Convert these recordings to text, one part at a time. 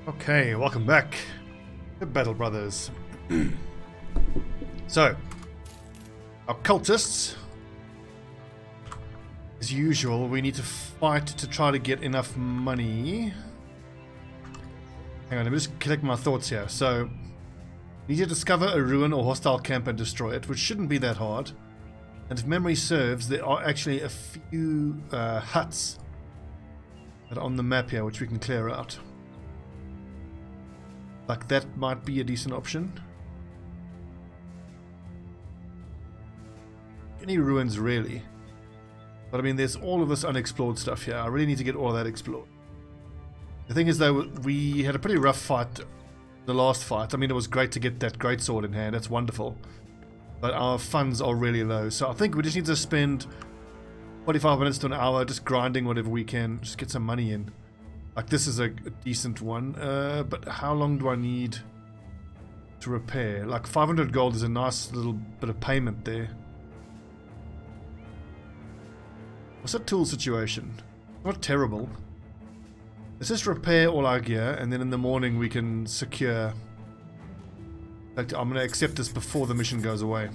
Okay, welcome back to Battle Brothers. So, our cultists, as usual, we need to fight to try to get enough money. Hang on, let me just collect my thoughts here. So, we need to discover a ruin or hostile camp and destroy it, which shouldn't be that hard. And if memory serves, there are actually a few huts that are on the map here, which we can clear out. Like, that might be a decent option. Any ruins, really. But I mean, there's all of this unexplored stuff here. I really need to get all of that explored. The thing is, though, we had a pretty rough fight, the last fight. I mean, it was great to get that greatsword in hand. That's wonderful. But our funds are really low. So I think we just need to spend 45 minutes to an hour just grinding whatever we can. Just get some money in. Like, this is a decent one. But how long do I need to repair? Like, 500 gold is a nice little bit of payment there. What's that tool situation? Not terrible. Let's just repair all our gear, and then in the morning we can secure. In fact, I'm going to accept this before the mission goes away.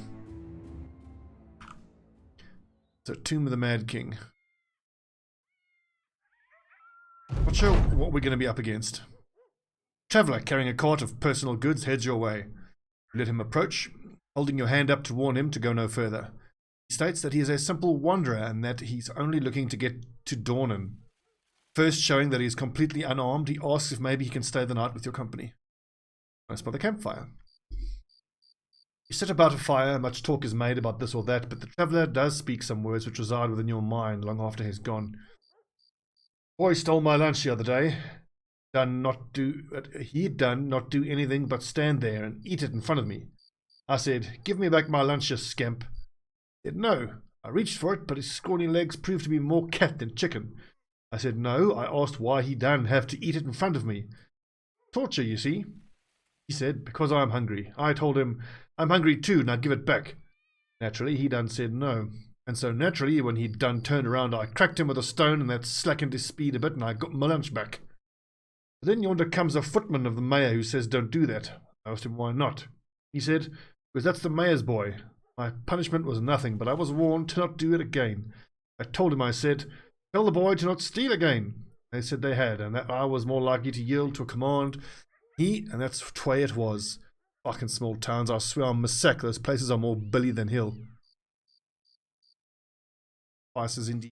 So, Tomb of the Mad King. Not sure what we're going to be up against. Traveller carrying a cart of personal goods heads your way. Let him approach, holding your hand up to warn him to go no further. He states that he is a simple wanderer and that he's only looking to get to Dornan. First showing that he is completely unarmed, he asks if maybe he can stay the night with your company. Nice by the campfire. You sit about a fire, much talk is made about this or that, but the traveller does speak some words which reside within your mind long after he's gone. Boy stole my lunch the other day. He'd done not do anything but stand there and eat it in front of me. I said, "Give me back my lunch, you scamp." He said, "No." I reached for it, but his scrawny legs proved to be more cat than chicken. I said, "No." I asked why he done have to eat it in front of me. Torture, you see. He said, "Because I am hungry." I told him, "I'm hungry too, now give it back." Naturally, he done said no. And so naturally, when he'd done turned around, I cracked him with a stone, and that slackened his speed a bit, and I got my lunch back. But then yonder comes a footman of the mayor who says don't do that. I asked him why not. He said, "Because that's the mayor's boy. My punishment was nothing, but I was warned to not do it again." I told him, I said, "Tell the boy to not steal again." They said they had, and that I was more likely to yield to a command. And that's the way it was. Fucking small towns, I swear on Massac, those places are more Billy than Hill. Spices indeed.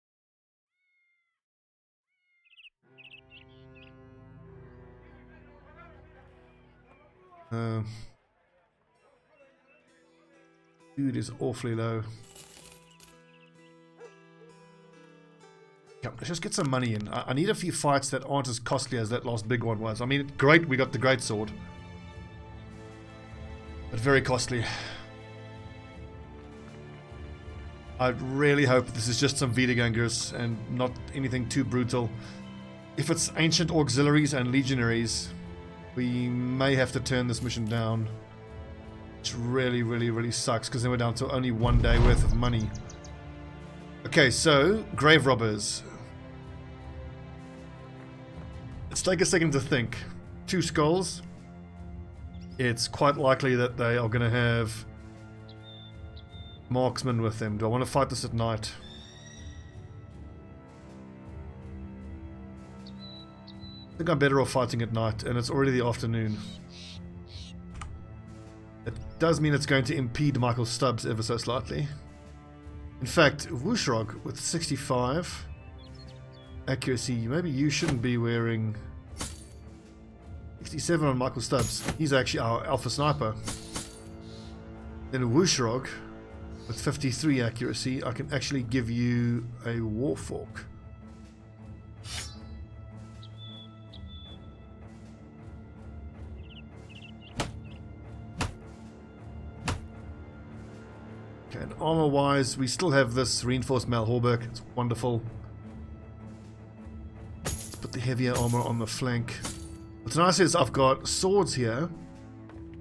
Dude is awfully low. Come, let's just get some money in. I need a few fights that aren't as costly as that last big one was. I mean, great, we got the great sword, but very costly. I really hope this is just some Wiedergangers and not anything too brutal. If it's ancient auxiliaries and legionaries, we may have to turn this mission down. Which really, really, really sucks, because then we're down to only 1 day worth of money. Okay, so, grave robbers. Let's take a second to think. 2 skulls. It's quite likely that they are going to have marksmen with them. Do I want to fight this at night? I think I'm better off fighting at night, and it's already the afternoon. It does mean it's going to impede Michael Stubbs ever so slightly. In fact, Wushrog with 65 accuracy, maybe you shouldn't be wearing 67 on Michael Stubbs. He's actually our alpha sniper. Then Wushrog with 53 accuracy, I can actually give you a Warfork. And armor wise, we still have this reinforced Malhorberg. It's wonderful. Let's put the heavier armor on the flank. What's nice is I've got swords here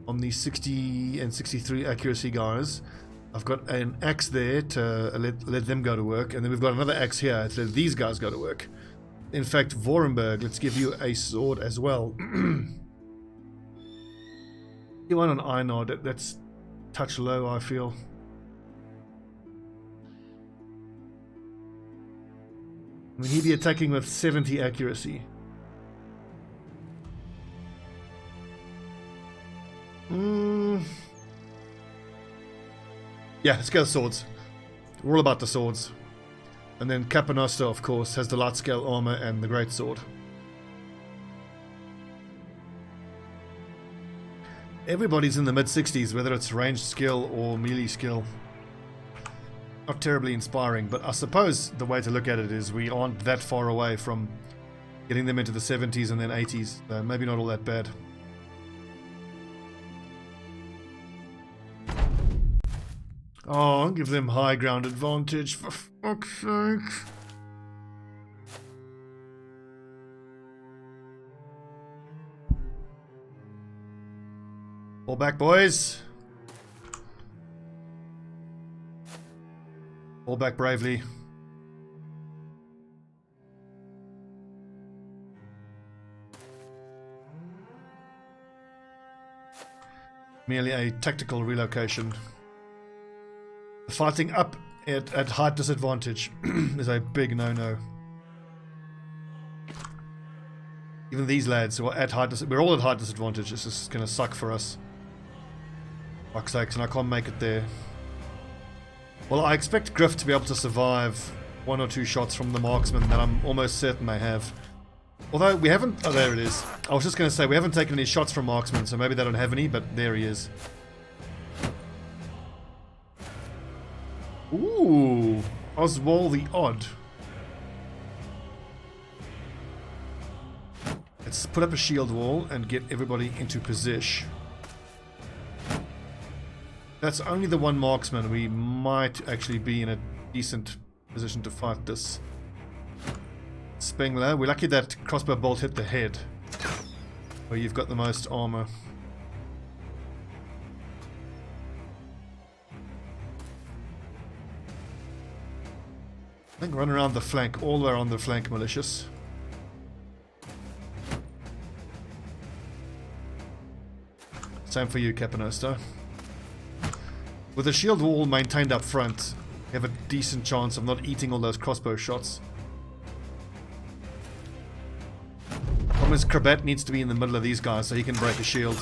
on the 60 and 63 accuracy guys. I've got an axe there to let them go to work, and then we've got another axe here to let these guys go to work. In fact, Vorenberg, let's give you a sword as well. You want an Einard, that's touch low, I feel. I mean, he'd be attacking with 70 accuracy. Yeah, let's go with swords. We're all about the swords. And then Capanosta, of course, has the light scale armor and the great sword. Everybody's in the mid-60s, whether it's ranged skill or melee skill. Not terribly inspiring, but I suppose the way to look at it is we aren't that far away from getting them into the 70s and then 80s. So maybe not all that bad. Oh, give them high ground advantage, for fuck's sake. Fall back, boys. Fall back bravely. Merely a tactical relocation. Fighting up at height disadvantage is a big no-no. Even these lads who are at height we're all at height disadvantage. This is gonna suck for us. Fuck's sakes, and I can't make it there. Well, I expect Griff to be able to survive 1 or 2 shots from the marksman that I'm almost certain they have. Although we haven't... Oh, there it is. I was just going to say, we haven't taken any shots from marksman, so maybe they don't have any, but there he is. Ooh, Oswald the Odd. Let's put up a shield wall and get everybody into position. That's only the one marksman. We might actually be in a decent position to fight this. Spengler, we're lucky that crossbow bolt hit the head, where you've got the most armor. I think run around the flank, all the way around the flank, malicious. Same for you, Capanosta. With the shield wall maintained up front, you have a decent chance of not eating all those crossbow shots. Problem is, Krabat needs to be in the middle of these guys so he can break a shield.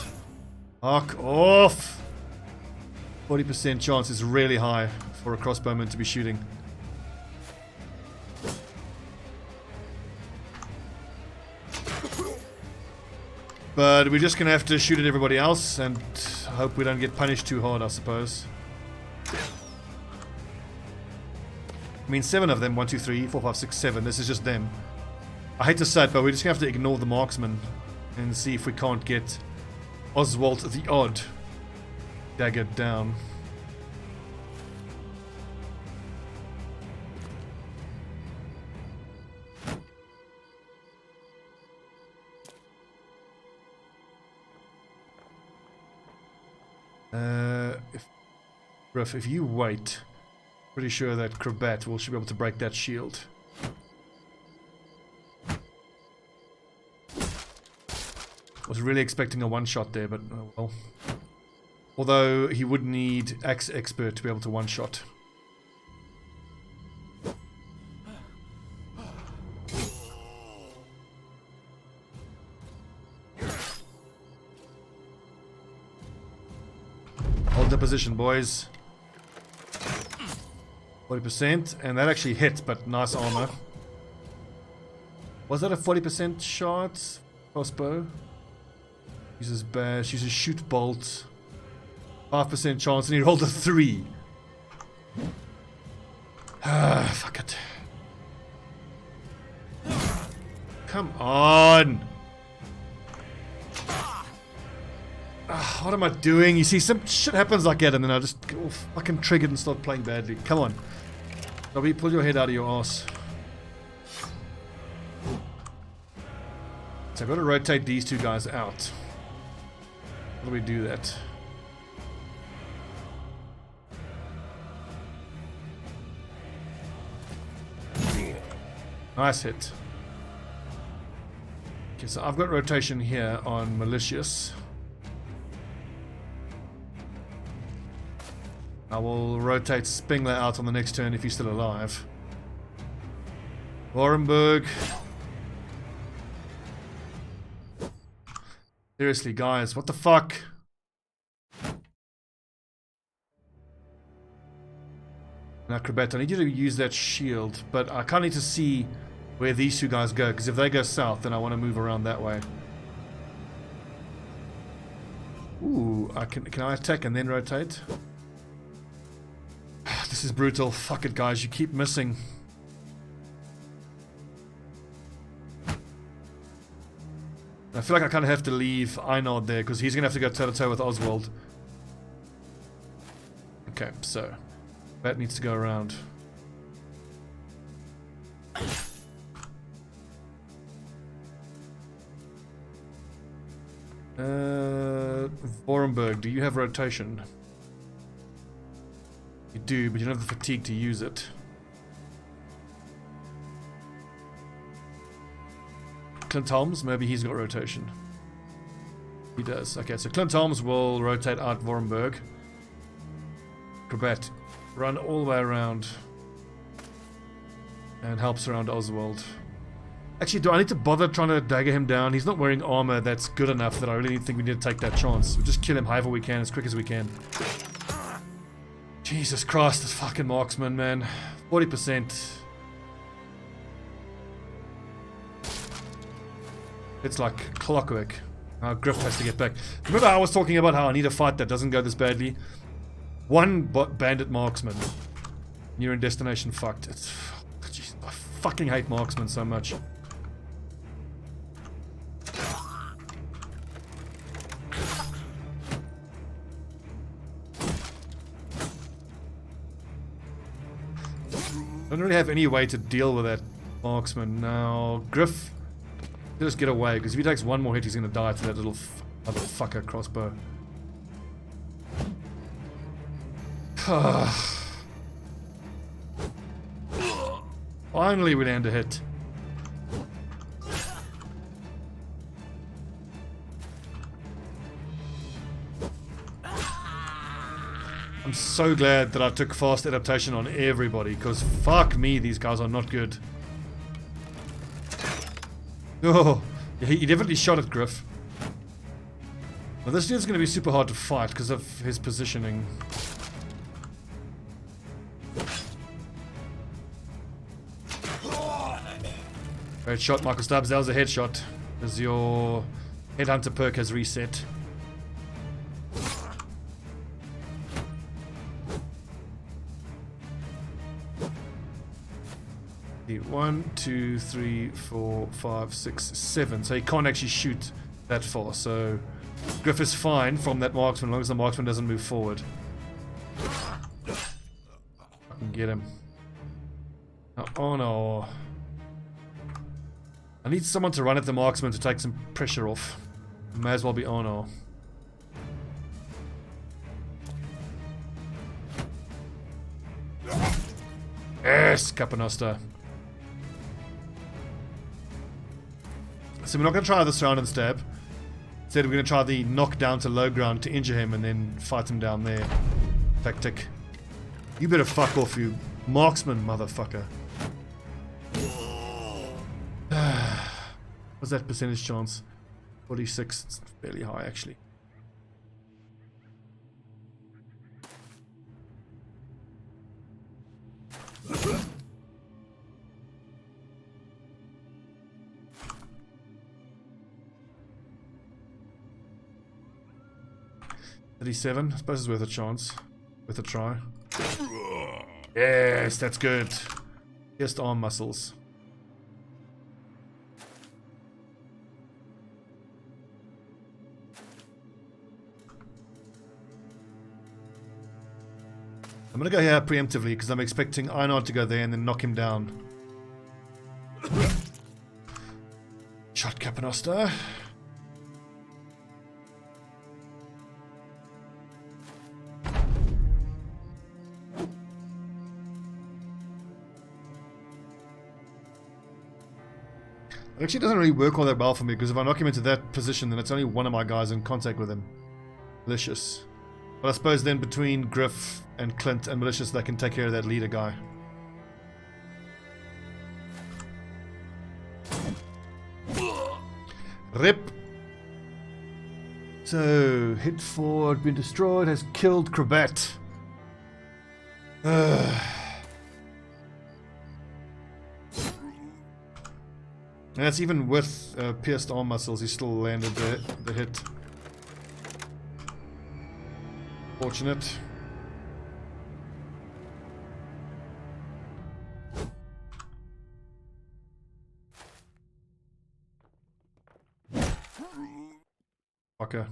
Fuck off! 40% chance is really high for a crossbowman to be shooting. But we're just gonna have to shoot at everybody else and hope we don't get punished too hard, I suppose. I mean, 7 of them. 1, 2, 3, 4, 5, 6, 7. This is just them. I hate to say it, but we're just gonna have to ignore the marksman and see if we can't get Oswald the Odd daggered down. If you wait, pretty sure that Krabat should be able to break that shield. Was really expecting a one-shot there, but oh well. Although he would need Axe Expert to be able to one-shot. Hold the position, boys. 40%, and that actually hit, but nice armor. Was that a 40% shot? Crossbow. Uses bash, uses shoot bolt. 5% chance, and he rolled a 3. Ah, fuck it. Come on! What am I doing? You see, some shit happens like that, and then I just get all fucking triggered and start playing badly. Come on. Stobbie, pull your head out of your ass. So I've got to rotate these 2 guys out. How do we do that? Nice hit. Okay, so I've got rotation here on malicious. I will rotate Spengler out on the next turn if he's still alive. Warrenberg. Seriously, guys, what the fuck? An acrobat, I need you to use that shield, but I kind of need to see where these two guys go, because if they go south, then I want to move around that way. Ooh, can I attack and then rotate? This is brutal. Fuck it, guys, you keep missing. I feel like I kind of have to leave Einard there, because he's going to have to go toe-to-toe with Oswald. Okay, so that needs to go around. Vorenberg, do you have rotation? You do, but you don't have the fatigue to use it. Clint Holmes, maybe he's got rotation. He does. Okay, so Clint Holmes will rotate out Vorenberg. Acrobat, run all the way around. And helps around Oswald. Actually, do I need to bother trying to dagger him down? He's not wearing armor that's good enough that I really think we need to take that chance. We'll just kill him however we can, as quick as we can. Jesus Christ, this fucking marksman, man. 40%. It's like clockwork. Griff has to get back. Remember I was talking about how I need a fight that doesn't go this badly? One bandit marksman. You're in destination fucked. It's... Jeez, I fucking hate marksmen so much. I don't really have any way to deal with that marksman now. Griff, just get away, because if he takes one more hit, he's going to die to that little motherfucker crossbow. Finally, we land a hit. I'm so glad that I took fast adaptation on everybody, because fuck me, these guys are not good. Oh, he definitely shot at Griff. Well, this dude's going to be super hard to fight because of his positioning. Great shot, Michael Stubbs. That was a headshot. As your headhunter perk has reset. One, two, three, 4, 5, 6, 7. So he can't actually shoot that far. So Griff is fine from that marksman as long as the marksman doesn't move forward. I can get him. Oh no. I need someone to run at the marksman to take some pressure off. May as well be Ono. Yes, Capanostra. So we're not going to try this round and stab. Instead we're going to try the knock down to low ground to injure him and then fight him down there. Tactic. You better fuck off, you marksman motherfucker. What's that percentage chance? 46. It's fairly high actually. I suppose it's worth a chance. Worth a try. Yes, that's good. Just arm muscles. I'm gonna go here preemptively because I'm expecting Einard to go there and then knock him down. Shot Capanostra. It actually doesn't really work all that well for me, because if I knock him into that position, then it's only one of my guys in contact with him. Malicious. But I suppose then between Griff and Clint and Malicious, they can take care of that leader guy. Rip. So, hit forward, been destroyed, has killed Krabat. And that's even with pierced arm muscles, he still landed the hit. Fortunate. Fucker.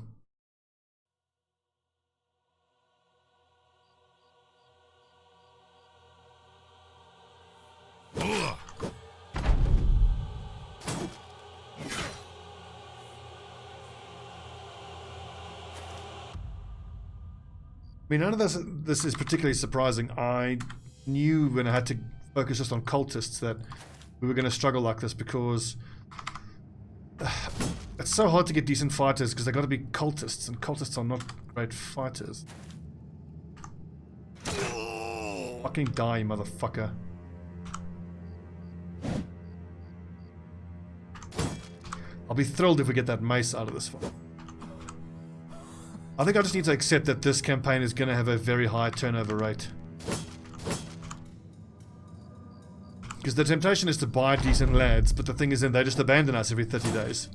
I mean, none of this is particularly surprising. I knew when I had to focus just on cultists that we were going to struggle like this, because it's so hard to get decent fighters because they got to be cultists, and cultists are not great fighters. Fucking die, motherfucker. I'll be thrilled if we get that mace out of this fight. I think I just need to accept that this campaign is going to have a very high turnover rate. Because the temptation is to buy decent lads, but the thing is then they just abandon us every 30 days.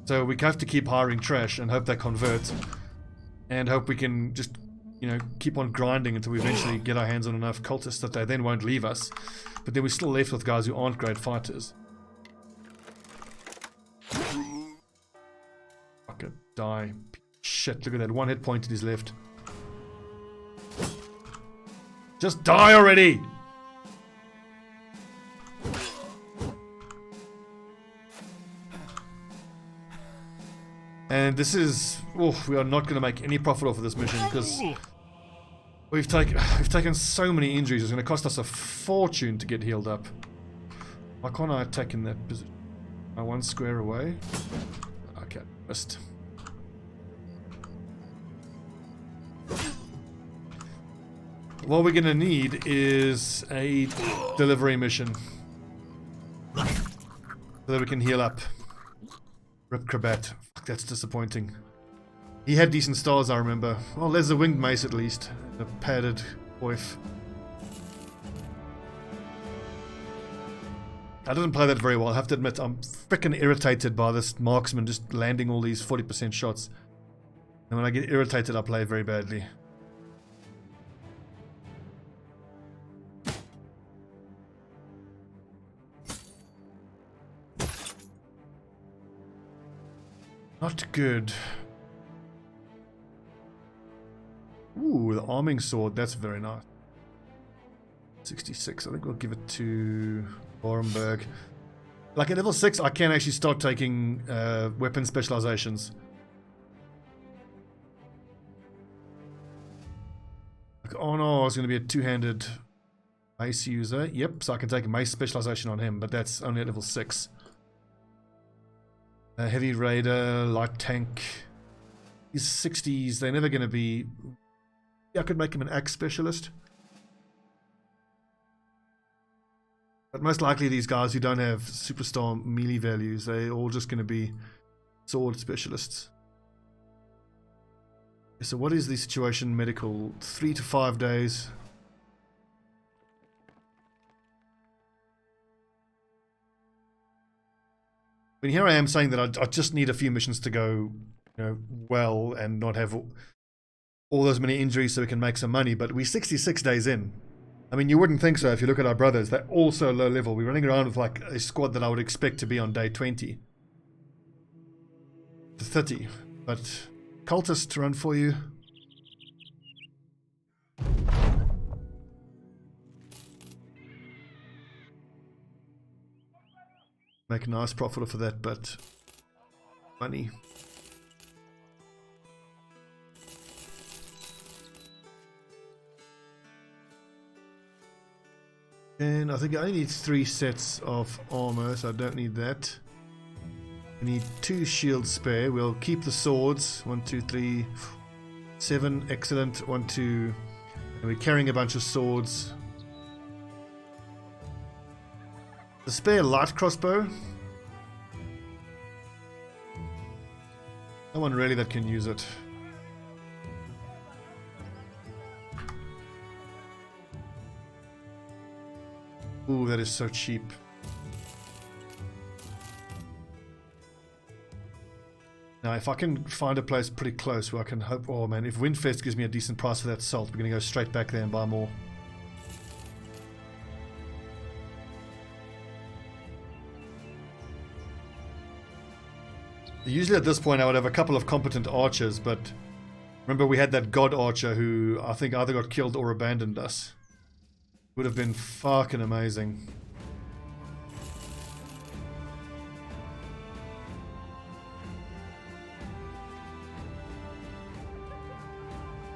So we have to keep hiring trash and hope they convert. And hope we can just, you know, keep on grinding until we eventually get our hands on enough cultists that they then won't leave us. But then we're still left with guys who aren't great fighters. Fucking die. Shit, look at that. 1 hit point in his left. Just die already! And this is... Oh, we are not going to make any profit off of this mission, because we've taken so many injuries. It's going to cost us a fortune to get healed up. Why can't I attack in that position? Am I 1 square away? Okay, missed. What we're gonna need is a delivery mission so that we can heal up. Rip Krabat. Fuck, that's disappointing. He had decent stars, I remember. Well, there's a winged mace at least. A padded coif. I didn't play that very well, I have to admit. I'm freaking irritated by this marksman just landing all these 40% shots. And when I get irritated, I play very badly. Not good. Ooh, the arming sword. That's very nice. 66. I think we'll give it to Borenberg. Like at level 6, I can actually start taking weapon specializations. Like, oh no, I was going to be a two-handed mace user. Yep, so I can take a mace specialization on him, but that's only at level 6. Heavy raider, light tank. These 60s, they're never going to be... Yeah, I could make him an axe specialist. But most likely these guys who don't have superstar melee values, they're all just going to be sword specialists. So what is the situation medical? 3 to 5 days. I mean, here I am saying that I just need a few missions to go, you know, well and not have all those many injuries so we can make some money. But we're 66 days in. I mean, you wouldn't think so if you look at our brothers. They're all so low level. We're running around with like a squad that I would expect to be on day 20 to 30. But Cultist run for you. Make a nice profit for that, but money. And I think I only need 3 sets of armor, so I don't need that. We need 2 shields spare. We'll keep the swords. 1, 2, 3, 7. Excellent. 1, 2. And we're carrying a bunch of swords. The spare light crossbow. No one really that can use it. Ooh, that is so cheap. Now, if I can find a place pretty close where I can hope... Oh, man, if Windfest gives me a decent price for that salt, we're going to go straight back there and buy more. Usually at this point I would have a couple of competent archers, but remember we had that god archer who I think either got killed or abandoned us. Would have been fucking amazing.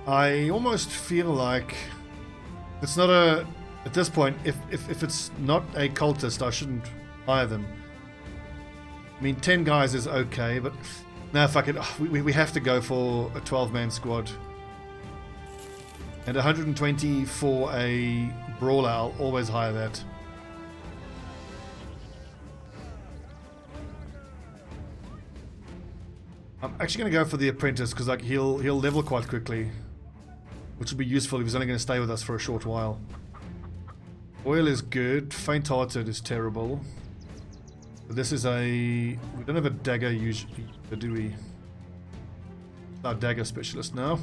I almost feel like it's not a... At this point, if it's not a cultist, I shouldn't hire them. I mean, 10 guys is okay, but now fuck it. We have to go for a 12-man squad. And 120 for a brawler, I'll always hire that. I'm actually going to go for the apprentice because like he'll level quite quickly, which will be useful if he's only going to stay with us for a short while. Oil is good. Faint-hearted is terrible. But this is a... We don't have a dagger usually, do we? Our dagger specialist now.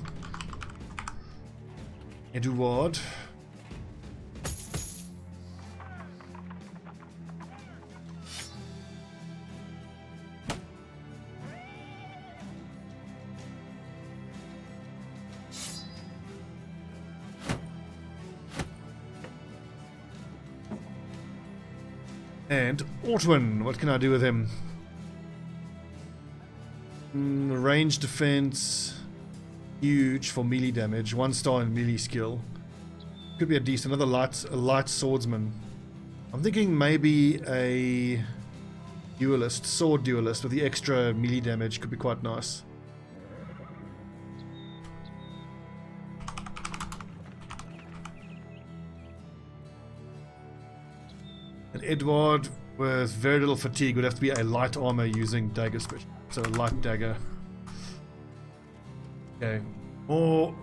Eduard. And Ortwin, what can I do with him? Range defense, huge for melee damage. 1 star in melee skill. Could be a decent, another light swordsman. I'm thinking maybe a duelist, sword duelist with the extra melee damage could be quite nice. And Edward with very little fatigue would have to be a light armor using dagger special. So a light dagger. Okay. More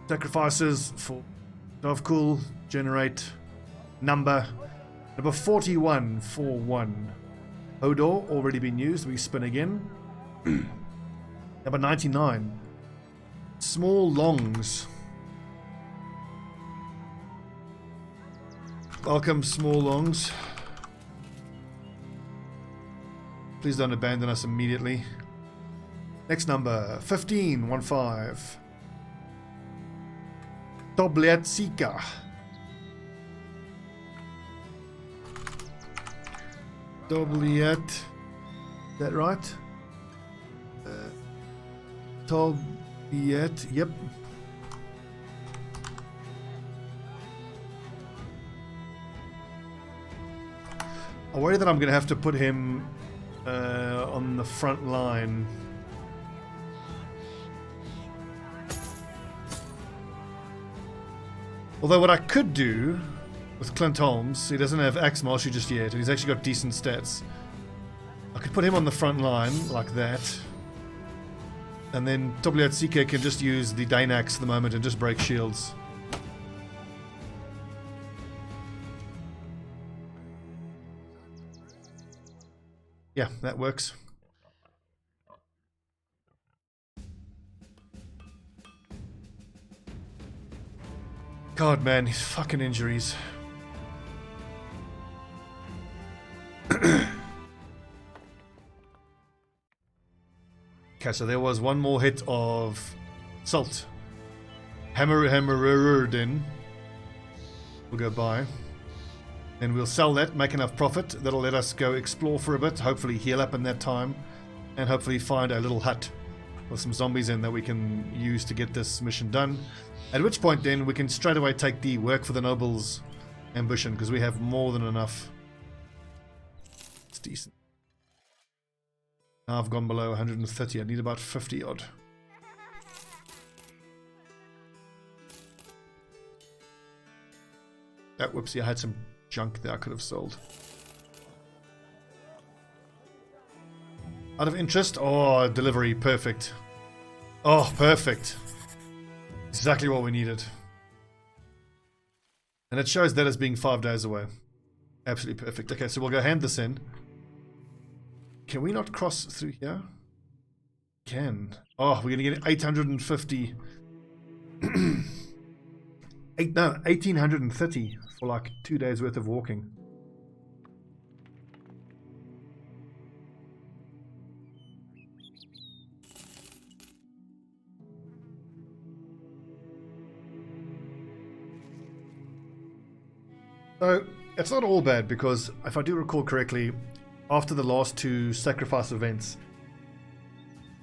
sacrifices for Dovkul. Generate number. Number 41 for 1. Hodor already been used. We spin again. Number 99. Small longs. Welcome, small longs. Please don't abandon us immediately. Next number, 15, 1-5. Tobliatsika. Tobliat. Is that right? Tobliat, yep. I worry that I'm going to have to put him on the front line. Although what I could do with Clint Holmes, he doesn't have Axe Mastery just yet, and he's actually got decent stats. I could put him on the front line, like that. And then Tobliatsika can just use the Danax at the moment and just break shields. Yeah, that works. God, man, these fucking injuries. Okay, so there was one more hit of salt. Hammererdin. We'll go buy. And we'll sell that, make enough profit. That'll let us go explore for a bit, hopefully heal up in that time, and hopefully find a little hut with some zombies in that we can use to get this mission done. At which point then we can straight away take the work for the nobles ambition, because we have more than enough. It's decent. Now I've gone below 130. I need about 50 odd. Oh, whoopsie, I had some junk there I could have sold. Out of interest? Oh, delivery. Perfect. Oh, perfect. Exactly what we needed. And it shows that as being 5 days away. Absolutely perfect. Okay, so we'll go hand this in. Can we not cross through here? Can. Oh, we're going to get 850. 1830 for like 2 days worth of walking. So, it's not all bad because, if I do recall correctly, after the last 2 sacrifice events,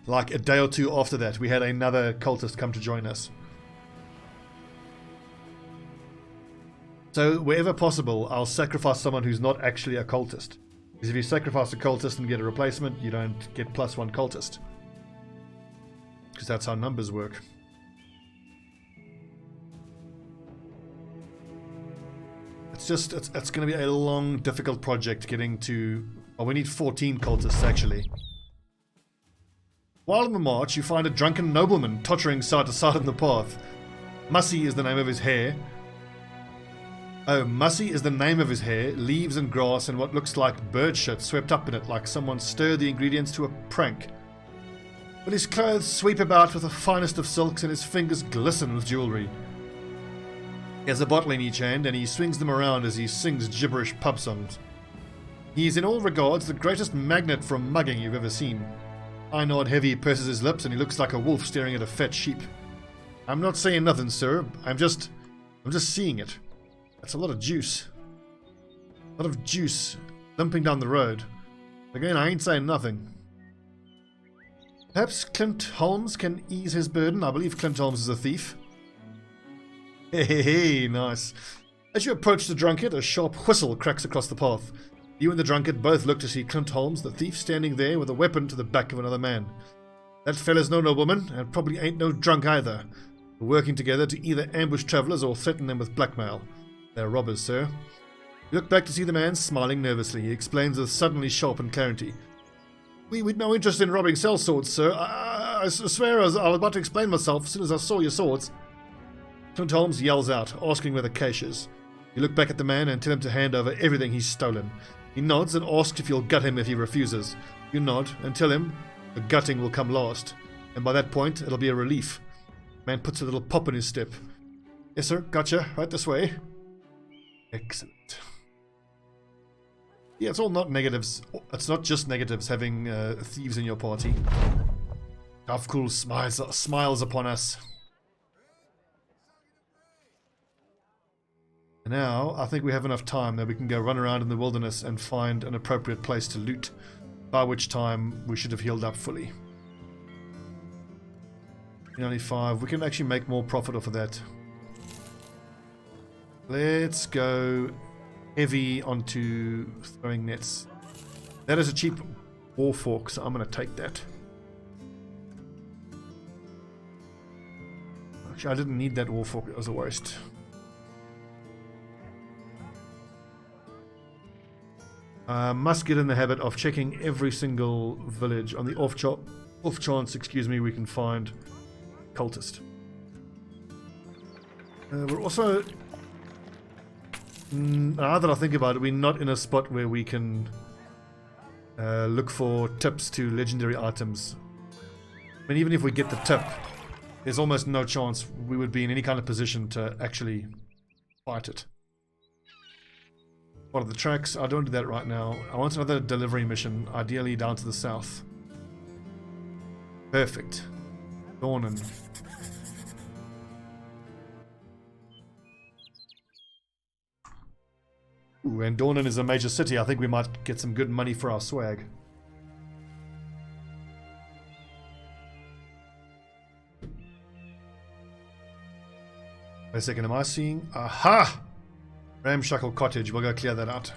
like a day or 2 after that, we had another cultist come to join us. So, wherever possible, I'll sacrifice someone who's not actually a cultist. Because if you sacrifice a cultist and get a replacement, you don't get +1 cultist. Because that's how numbers work. It's going to be a long, difficult project getting to... Oh, we need 14 cultists, actually. While on the march, you find a drunken nobleman tottering side to side on the path. Mussy is the name of his hair. Oh, Mussy is the name of his hair, leaves and grass and what looks like bird shit swept up in it, like someone stirred the ingredients to a prank. But his clothes sweep about with the finest of silks and his fingers glisten with jewellery. He has a bottle in each hand, and he swings them around as he sings gibberish pub songs. He is in all regards the greatest magnet for mugging you've ever seen. Einord Heavy purses his lips, and he looks like a wolf staring at a fat sheep. I'm not saying nothing, sir. I'm just seeing it. That's a lot of juice. A lot of juice limping down the road. Again, I ain't saying nothing. Perhaps Clint Holmes can ease his burden. I believe Clint Holmes is a thief. Hey, nice. As you approach the drunkard, a sharp whistle cracks across the path. You and the drunkard both look to see Clint Holmes, the thief, standing there with a weapon to the back of another man. That fella's no nobleman, and probably ain't no drunk either. We're working together to either ambush travellers or threaten them with blackmail. They're robbers, sir. You look back to see the man smiling nervously. He explains with suddenly sharpened clarity. We'd no interest in robbing sellswords, sir. I swear I was about to explain myself as soon as I saw your swords. Clint Holmes yells out, asking where the cache is. You look back at the man and tell him to hand over everything he's stolen. He nods and asks if you'll gut him if he refuses. You nod and tell him the gutting will come last, and by that point it'll be a relief. Man puts a little pop in his step. Yes, sir, gotcha. Right this way. Excellent. Yeah, it's all not negatives. It's not just negatives having thieves in your party. Dovekul smiles upon us. Now, I think we have enough time that we can go run around in the wilderness and find an appropriate place to loot, by which time we should have healed up fully. Only 5. We can actually make more profit off of that. Let's go heavy onto throwing nets. That is a cheap war fork, so I'm going to take that. Actually, I didn't need that war fork. It was a waste. Must get in the habit of checking every single village on the off chance, we can find cultist. We're also, now that I think about it, we're not in a spot where we can look for tips to legendary items. I mean, even if we get the tip, there's almost no chance we would be in any kind of position to actually fight it. What are the tracks? I don't do that right now. I want another delivery mission, ideally down to the south. Perfect. Dornan. Ooh, and Dornan is a major city. I think we might get some good money for our swag. Wait a second, am I seeing? Aha! Ramshackle Cottage, we'll go clear that out.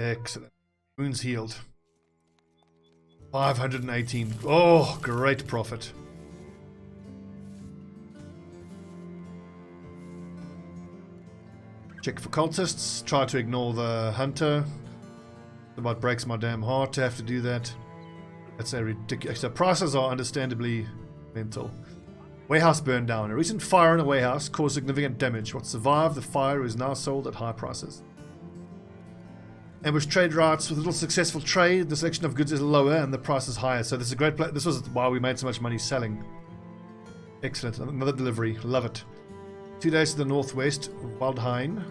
Excellent. Wounds healed. 518. Oh, great profit. Check for cultists. Try to ignore the hunter. It about breaks my damn heart to have to do that. That's a ridiculous. The prices are understandably mental. Warehouse burned down. A recent fire in a warehouse caused significant damage. What survived the fire is now sold at high prices. Ambush trade routes with little successful trade. The selection of goods is lower and the price is higher. So this is a great place. This was why we made so much money selling. Excellent. Another delivery. Love it. 2 days to the northwest, Waldhain.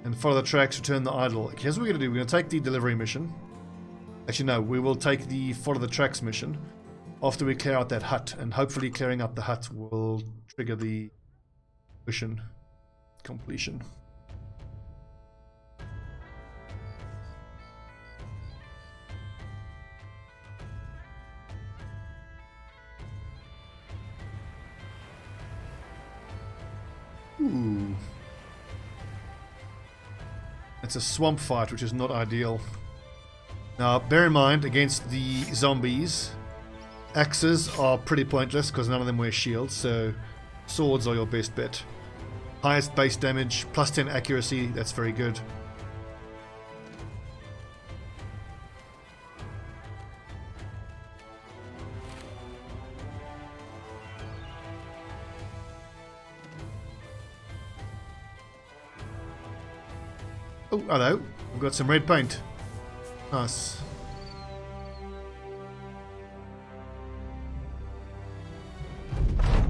And follow the tracks, return the idol. Okay, here's what we're going to do. We're going to take the delivery mission. Actually, no. We will take the follow the tracks mission after we clear out that hut. And hopefully clearing out the hut will trigger the mission completion. Ooh. It's a swamp fight, which is not ideal. Now, bear in mind, against the zombies, axes are pretty pointless because none of them wear shields, so swords are your best bet. Highest base damage, plus 10 accuracy, that's very good. Oh, hello. We've got some red paint. Nice.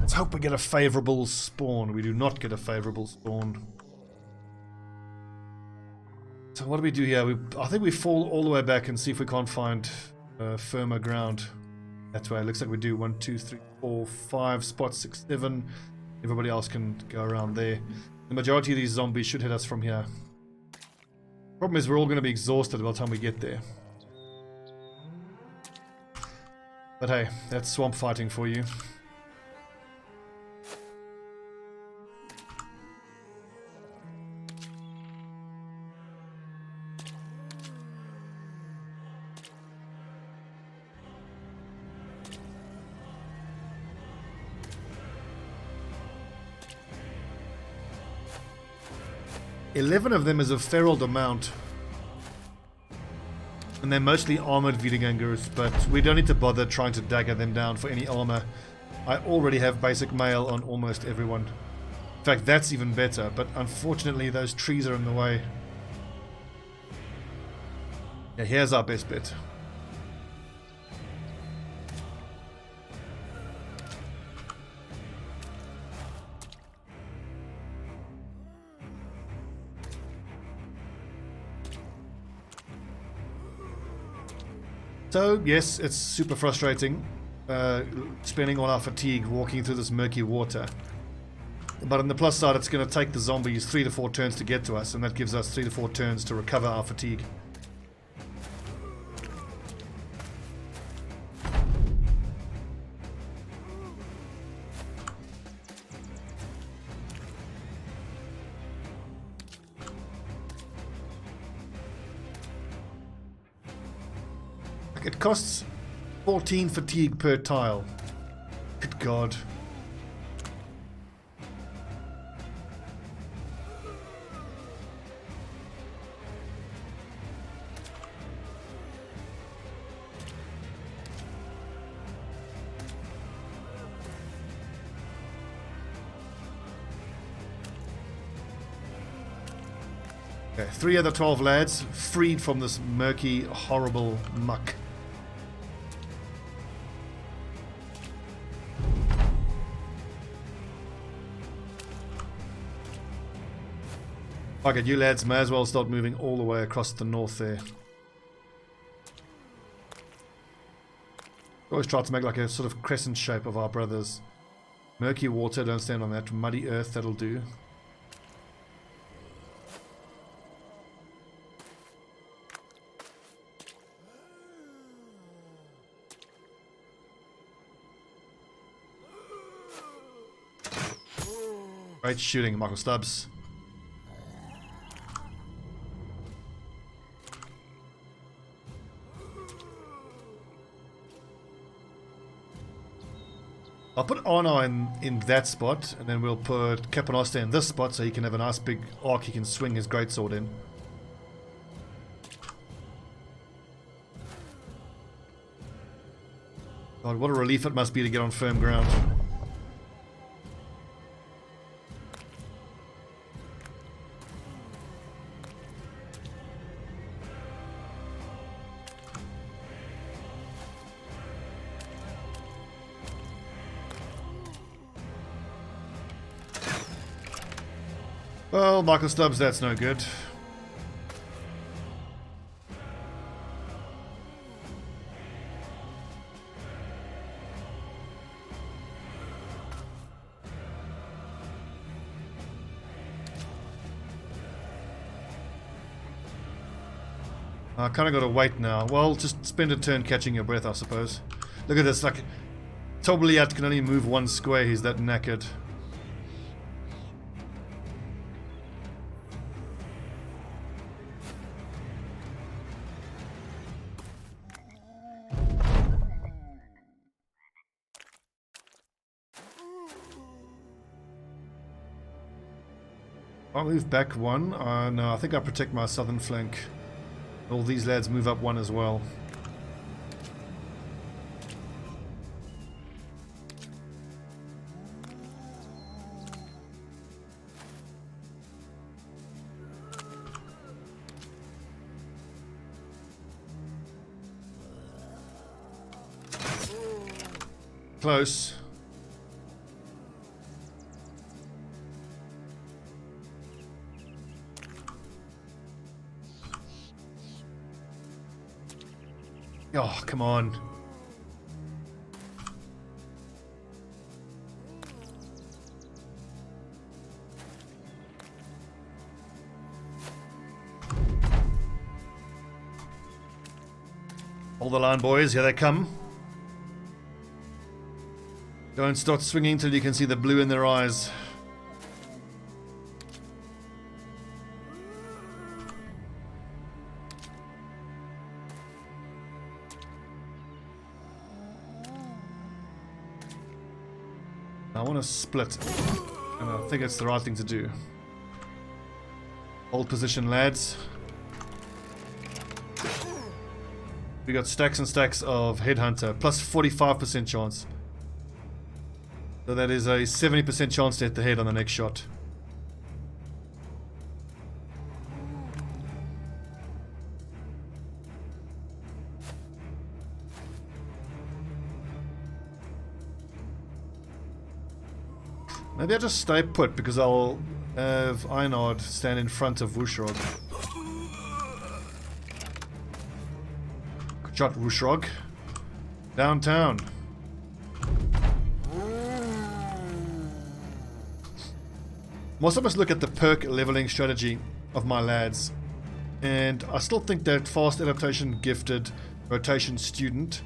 Let's hope we get a favourable spawn. We do not get a favourable spawn. So what do we do here? I think we fall all the way back and see if we can't find firmer ground. That's why it looks like we do 1, 2, 3, 4, 5 spots, 6, 7. Everybody else can go around there. The majority of these zombies should hit us from here. Problem is we're all going to be exhausted by the time we get there. But hey, that's swamp fighting for you. Eleven of them is a feral amount. And they're mostly armored Wiedergangers, but we don't need to bother trying to dagger them down for any armor. I already have basic mail on almost everyone. In fact, that's even better, but unfortunately those trees are in the way. Yeah, here's our best bet. So, yes, it's super frustrating, spending all our fatigue walking through this murky water. But on the plus side, it's going to take the zombies 3 to 4 turns to get to us, and that gives us 3 to 4 turns to recover our fatigue. It costs 14 fatigue per tile. Good God. Okay, 3 of the 12 lads freed from this murky, horrible muck. Fuck it, you lads may as well start moving all the way across the north there. Always try to make like a sort of crescent shape of our brothers. Murky water, don't stand on that. Muddy earth, that'll do. Great shooting, Michael Stubbs. I'll put Arnar in that spot, and then we'll put Capanostre in this spot so he can have a nice big arc he can swing his greatsword in. God, what a relief it must be to get on firm ground. Well, Michael Stubbs, that's no good. I kind of got to wait now. Well, just spend a turn catching your breath, I suppose. Look at this, like, Tobliat can only move one square, he's that knackered. I'll move back one. No, I think I protect my southern flank. All these lads move up one as well. Close. Oh, come on. Hold the line, boys. Here they come. Don't start swinging till you can see the blue in their eyes. I want to split, and I think it's the right thing to do. Hold position, lads. We got stacks and stacks of Headhunter, plus 45% chance. So that is a 70% chance to hit the head on the next shot. Maybe I'll just stay put because I'll have Einard stand in front of Wushrog. Good shot, Wushrog. Downtown. I also must look at the perk leveling strategy of my lads. And I still think that fast adaptation, gifted, rotation, student,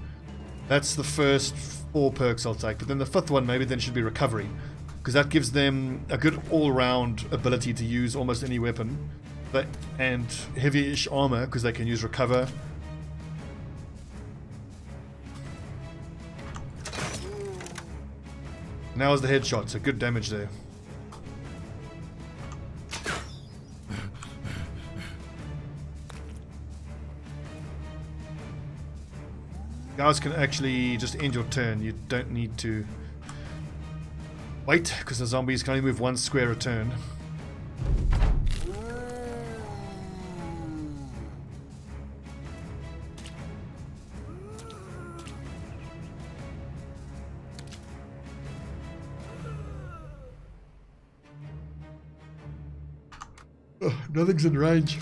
that's the first 4 perks I'll take. But then the 5th one maybe then should be recovery. Because that gives them a good all-round ability to use almost any weapon. And heavy-ish armor, because they can use recover. Now is the headshot, so good damage there. Guys can actually just end your turn. You don't need to wait, because the zombies can only move 1 square a turn. Oh, nothing's in range.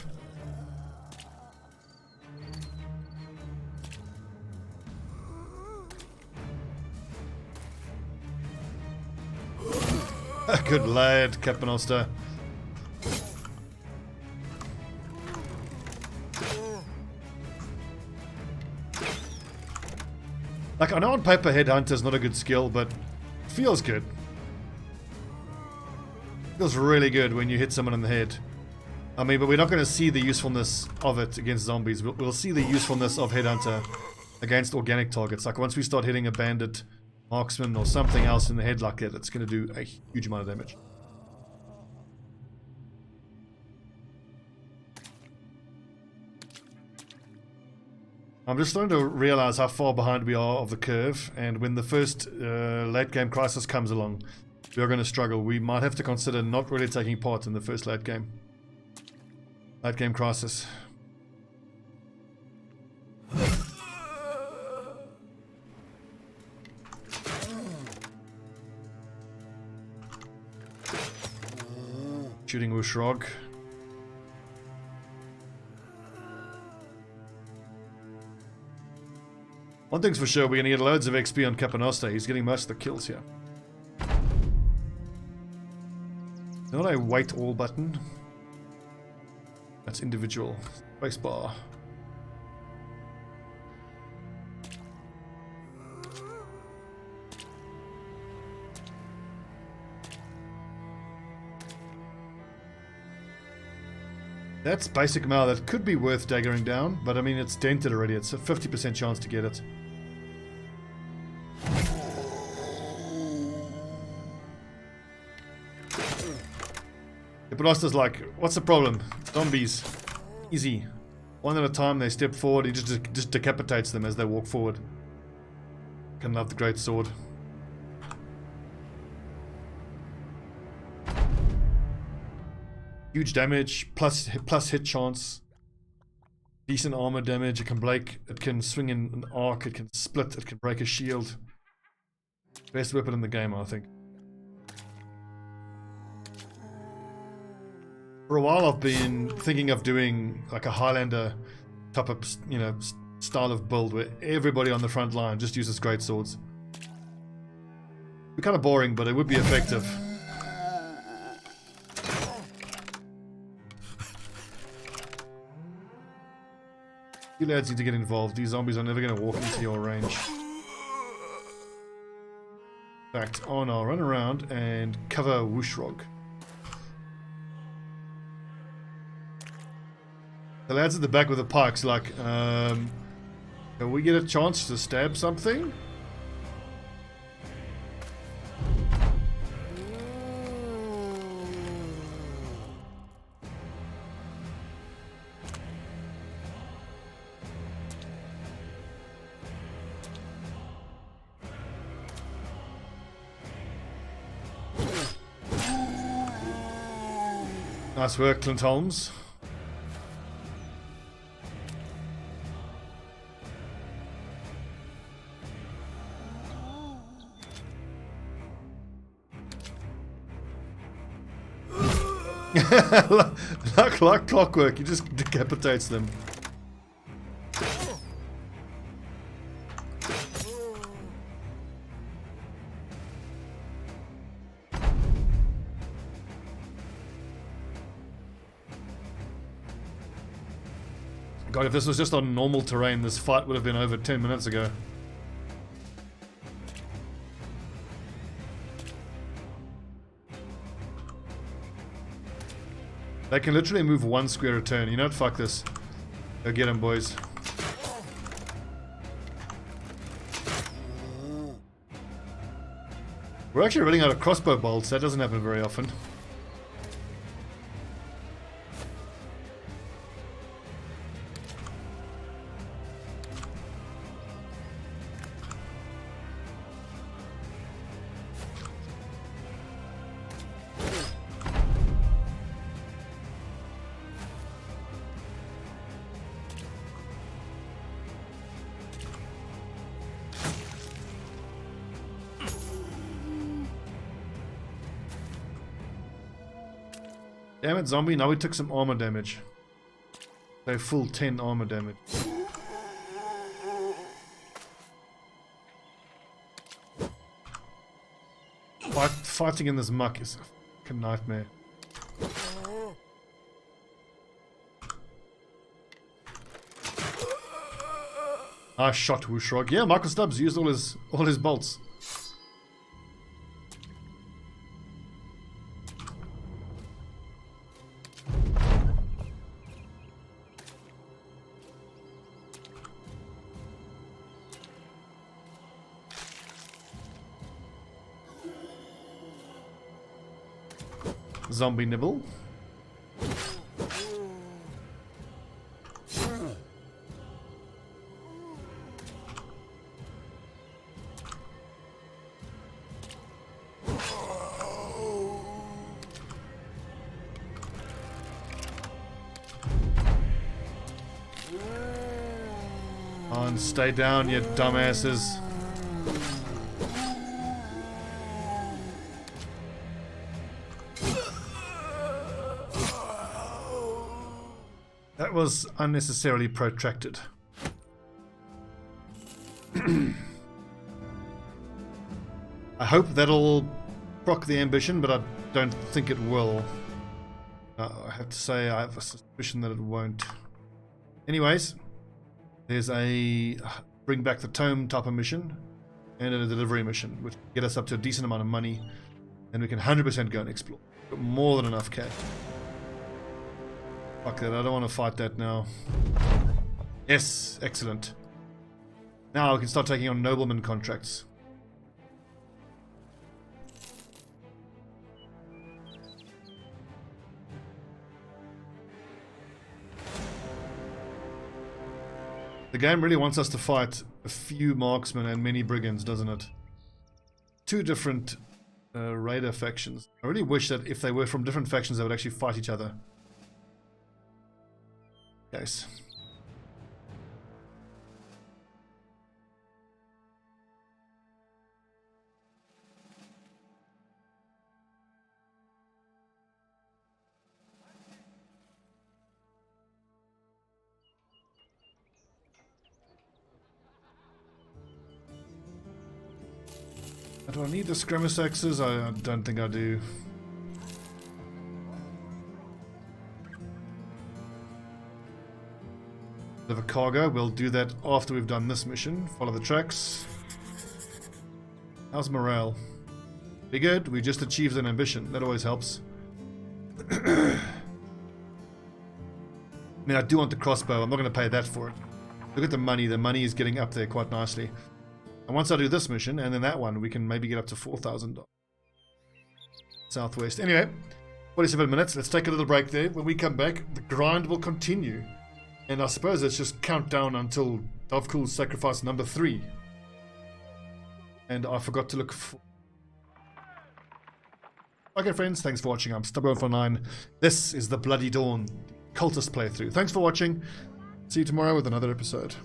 Good lad, Captain Oster. Like, I know on paper Headhunter's not a good skill, but it feels good. It feels really good when you hit someone in the head. I mean, but we're not going to see the usefulness of it against zombies. We'll see the usefulness of Headhunter against organic targets. Like, once we start hitting a bandit marksman or something else in the head like that. It's going to do a huge amount of damage. I'm just starting to realize how far behind we are of the curve, and when the first late game crisis comes along, we are going to struggle. We might have to consider not really taking part in the first late game crisis. Shooting Wushrog. One thing's for sure, we're going to get loads of XP on Capanosta. He's getting most of the kills here. Not a wait all button. That's individual. Spacebar. That's basic mail that could be worth daggering down, but I mean it's dented already. It's a 50% chance to get it. Capanosta's like, what's the problem? Zombies. Easy. One at a time they step forward, he just decapitates them as they walk forward. Can love the great sword. Huge damage, plus hit chance. Decent armor damage, it can break, it can swing in an arc, it can split, it can break a shield. Best weapon in the game, I think. For a while I've been thinking of doing like a Highlander type of, you know, style of build where everybody on the front line just uses great swords. It'd be kind of boring, but it would be effective. You lads need to get involved. These zombies are never going to walk into your range. In fact, oh no, run around and cover Wushrog. The lads at the back with the pikes like, can we get a chance to stab something? Nice work, Clint Holmes. like clockwork, he just decapitates them. God, if this was just on normal terrain, this fight would have been over 10 minutes ago. They can literally move one square a turn. You know what? Fuck this. Go get him, boys. We're actually running out of crossbow bolts. That doesn't happen very often. Damn it, zombie. Now we took some armor damage. So full 10 armor damage. Fighting in this muck is a fucking nightmare. I shot Wushrog. Yeah, Michael Stubbs used all his bolts. zombie nibble. On, stay down, you dumbasses. That was unnecessarily protracted. I hope that'll proc the ambition, but I don't think it will. I have to say I have a suspicion that it won't. Anyways, there's a bring back the tome type of mission and a delivery mission, which will get us up to a decent amount of money, and we can 100% go and explore. Got more than enough cash. Fuck that, I don't want to fight that now. Yes, excellent. Now we can start taking on nobleman contracts. The game really wants us to fight a few marksmen and many brigands, doesn't it? Two different raider factions. I really wish that if they were from different factions they would actually fight each other. Guys. Do I need the skirmish axes? I don't think I do. Deliver cargo. We'll do that after we've done this mission. Follow the tracks. How's morale? Be good. We just achieved an ambition. That always helps. I mean, I do want the crossbow. I'm not going to pay that for it. Look at the money. The money is getting up there quite nicely. And once I do this mission, and then that one, we can maybe get up to $4,000. Southwest. Anyway, 47 minutes. Let's take a little break there. When we come back, the grind will continue. And I suppose let's just count down until Dovcool's sacrifice number 3. And I forgot to look for... Okay, friends, thanks for watching. I'm Stobbie149. This is the Bloody Dawn Cultist playthrough. Thanks for watching. See you tomorrow with another episode.